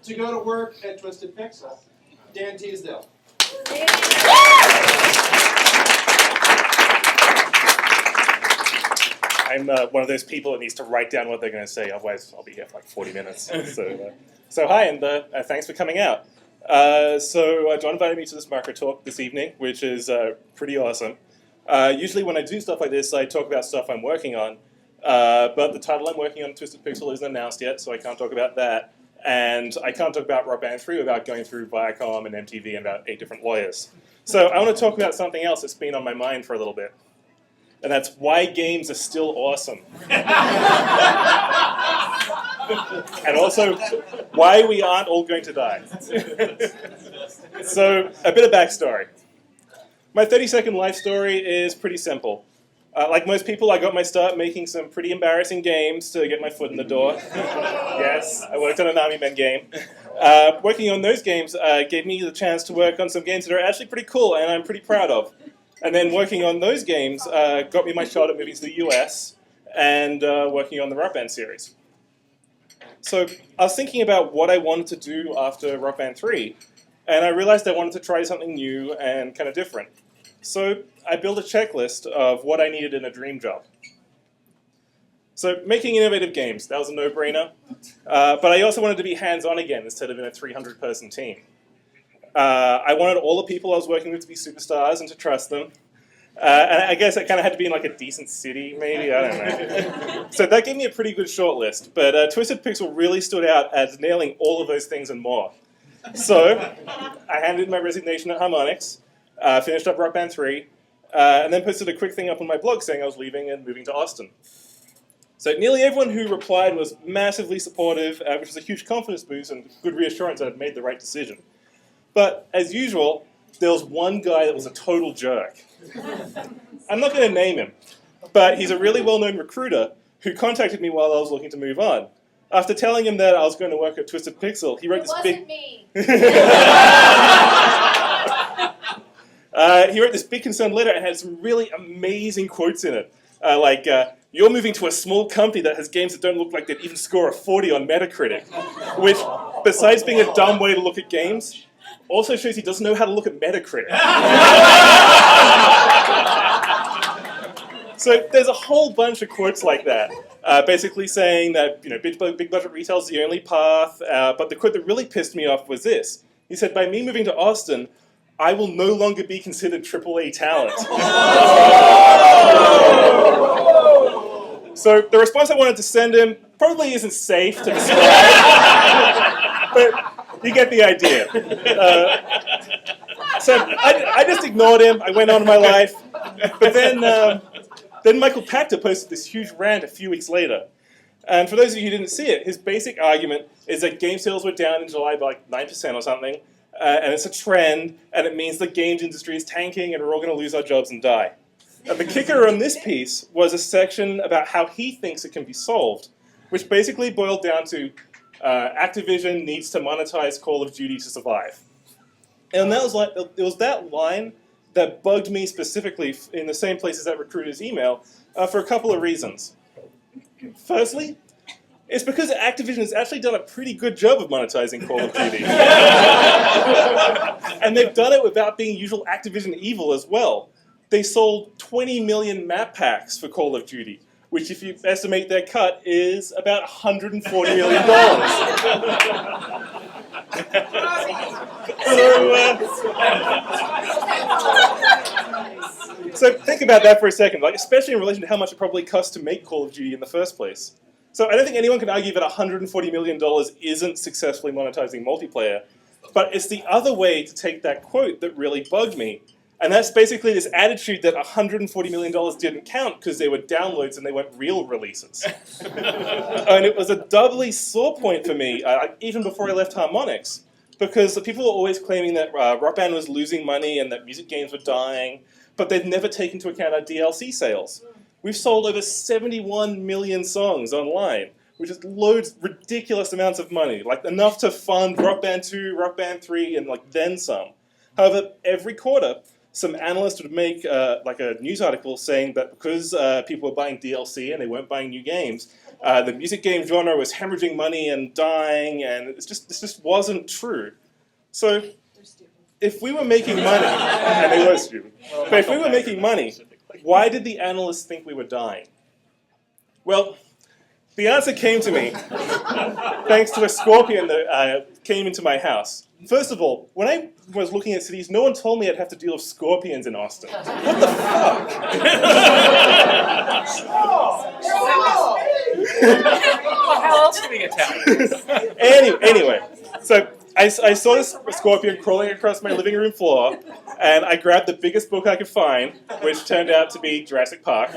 to go to work at Twisted Pixel, Dan Teasdale. I'm one of those people that needs to write down what they're going to say, otherwise I'll be here for like 40 minutes. So hi, and thanks for coming out. John invited me to this microtalk this evening, which is pretty awesome. Usually when I do stuff like this, I talk about stuff I'm working on, but the title I'm working on, Twisted Pixel, isn't announced yet, so I can't talk about that. And I can't talk about Rock Band 3 without going through Viacom and MTV and about 8 different lawyers. So I want to talk about something else that's been on my mind for a little bit. And that's why games are still awesome. And also, why we aren't all going to die. So, a bit of backstory. My 30-second life story is pretty simple. Like most people, I got my start making some pretty embarrassing games to get my foot in the door. Yes, I worked on an Army Men game. Working on those games gave me the chance to work on some games that are actually pretty cool and I'm pretty proud of. And then working on those games got me my shot at moving to the US and working on the Rock Band series. So I was thinking about what I wanted to do after Rock Band 3, and I realized I wanted to try something new and kind of different. So I built a checklist of what I needed in a dream job. So making innovative games, that was a no-brainer. But I also wanted to be hands-on again instead of in a 300-person team. I wanted all the people I was working with to be superstars and to trust them. And I guess it kind of had to be in like a decent city, maybe, I don't know. So that gave me a pretty good short list, but Twisted Pixel really stood out as nailing all of those things and more. So I handed in my resignation at Harmonix, finished up Rock Band 3, and then posted a quick thing up on my blog saying I was leaving and moving to Austin. So nearly everyone who replied was massively supportive, which was a huge confidence boost and good reassurance that I'd made the right decision. But as usual, there was one guy that was a total jerk. I'm not going to name him, but he's a really well-known recruiter who contacted me while I was looking to move on. After telling him that I was going to work at Twisted Pixel, he wrote this big... me. He wrote this big concerned letter and had some really amazing quotes in it. You're moving to a small company that has games that don't look like they'd even score a 40 on Metacritic, which, besides being a dumb way to look at games, also shows he doesn't know how to look at Metacritic. So there's a whole bunch of quotes like that, basically saying that big budget retail is the only path. But the quote that really pissed me off was this. He said, "By me moving to Austin, I will no longer be considered AAA talent." So the response I wanted to send him probably isn't safe to describe, but you get the idea. So I just ignored him. I went on with my life. But then Michael Pachter posted this huge rant a few weeks later. And for those of you who didn't see it, his basic argument is that game sales were down in July by like 9% or something. And it's a trend, and it means the games industry is tanking, and we're all going to lose our jobs and die. The kicker on this piece was a section about how he thinks it can be solved, which basically boiled down to Activision needs to monetize Call of Duty to survive. And that was it was that line that bugged me specifically in the same place as that recruiter's email for a couple of reasons. Firstly, it's because Activision has actually done a pretty good job of monetizing Call of Duty. And they've done it without being usual Activision evil as well. They sold 20 million map packs for Call of Duty, which if you estimate their cut is about $140 million. So think about that for a second, especially in relation to how much it probably costs to make Call of Duty in the first place. So I don't think anyone can argue that $140 million isn't successfully monetizing multiplayer, but it's the other way to take that quote that really bugged me. And that's basically this attitude that $140 million didn't count because they were downloads and they weren't real releases. And it was a doubly sore point for me, even before I left Harmonix, because the people were always claiming that Rock Band was losing money and that music games were dying, but they'd never taken into account our DLC sales. We've sold over 71 million songs online, which is ridiculous amounts of money, enough to fund Rock Band 2, Rock Band 3, and then some. However, every quarter, some analyst would make a news article saying that because people were buying DLC and they weren't buying new games, The music game genre was hemorrhaging money and dying, and this just wasn't true. So if we were making money, and they were stupid, but if we were making money, why did the analysts think we were dying? Well, the answer came to me thanks to a scorpion that came into my house. First of all, when I was looking at cities, no one told me I'd have to deal with scorpions in Austin. What the fuck? How else do we get down? Anyway, so I saw this scorpion crawling across my living room floor, and I grabbed the biggest book I could find, which turned out to be Jurassic Park.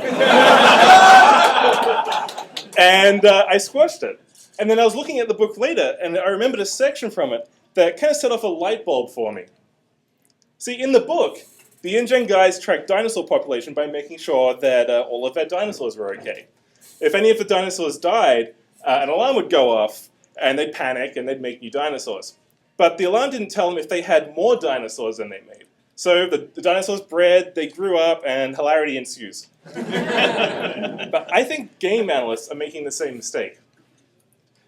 And I squashed it. And then I was looking at the book later, and I remembered a section from it that kind of set off a light bulb for me. See, in the book, the InGen guys tracked dinosaur population by making sure that all of their dinosaurs were okay. If any of the dinosaurs died, an alarm would go off, and they'd panic, and they'd make new dinosaurs. But the alarm didn't tell them if they had more dinosaurs than they made. So the dinosaurs bred, they grew up, and hilarity ensues. But I think game analysts are making the same mistake.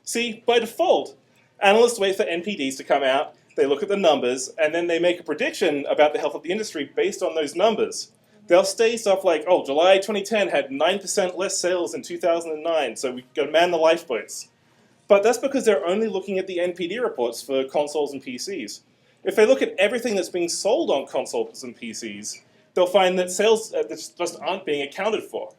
See, by default, analysts wait for NPDs to come out, they look at the numbers, and then they make a prediction about the health of the industry based on those numbers. They'll say stuff like, oh, July 2010 had 9% less sales than 2009, so we've got to man the lifeboats. But that's because they're only looking at the NPD reports for consoles and PCs. If they look at everything that's being sold on consoles and PCs, they'll find that sales just aren't being accounted for.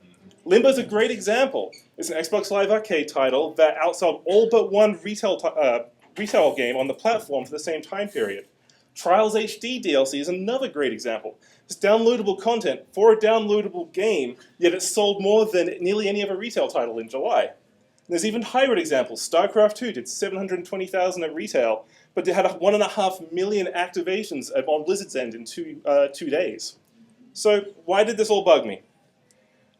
Limbo's a great example. It's an Xbox Live Arcade title that outsold all but one retail game on the platform for the same time period. Trials HD DLC is another great example. It's downloadable content for a downloadable game, yet it sold more than nearly any other retail title in July. And there's even hybrid examples. StarCraft 2 did 720,000 at retail, but it had 1.5 million activations on Blizzard's end in 2 days. So why did this all bug me?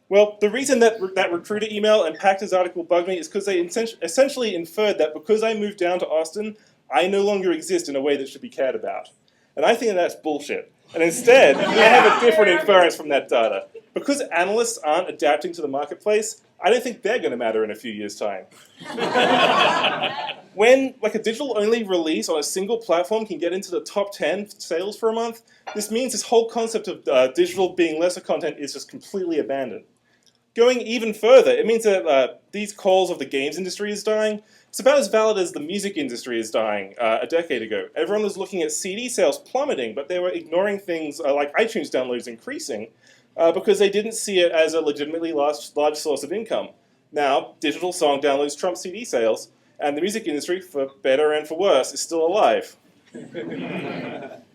Well, the reason that recruiter email and Pactor's article bugged me is because they essentially inferred that because I moved down to Austin, I no longer exist in a way that should be cared about. And I think that's bullshit. And instead, I have a different inference from that data. Because analysts aren't adapting to the marketplace, I don't think they're going to matter in a few years' time. When a digital-only release on a single platform can get into the top 10 sales for a month, this means this whole concept of digital being lesser content is just completely abandoned. Going even further, it means that these calls of the games industry is dying. It's about as valid as the music industry is dying a decade ago. Everyone was looking at CD sales plummeting, but they were ignoring things like iTunes downloads increasing because they didn't see it as a legitimately large source of income. Now, digital song downloads trump CD sales, and the music industry, for better and for worse, is still alive.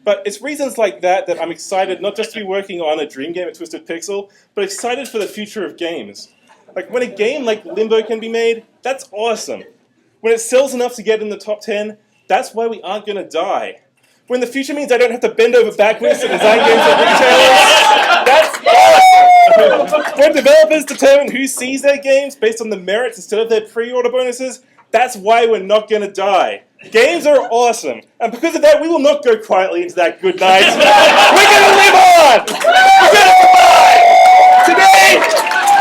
But it's reasons like that that I'm excited not just to be working on a dream game at Twisted Pixel, but excited for the future of games. When a game like Limbo can be made, that's awesome. When it sells enough to get in the top 10, that's why we aren't going to die. When the future means I don't have to bend over backwards to design games for retailers, that's awesome. When developers determine who sees their games based on the merits instead of their pre-order bonuses, that's why we're not going to die. Games are awesome. And because of that, we will not go quietly into that good night. We're going to live on! We're going to survive! Today,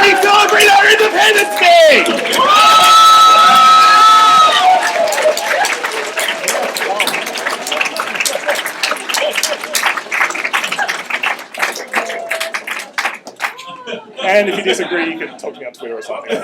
we celebrate our Independence Day! And if you disagree, you can talk to me on Twitter or something.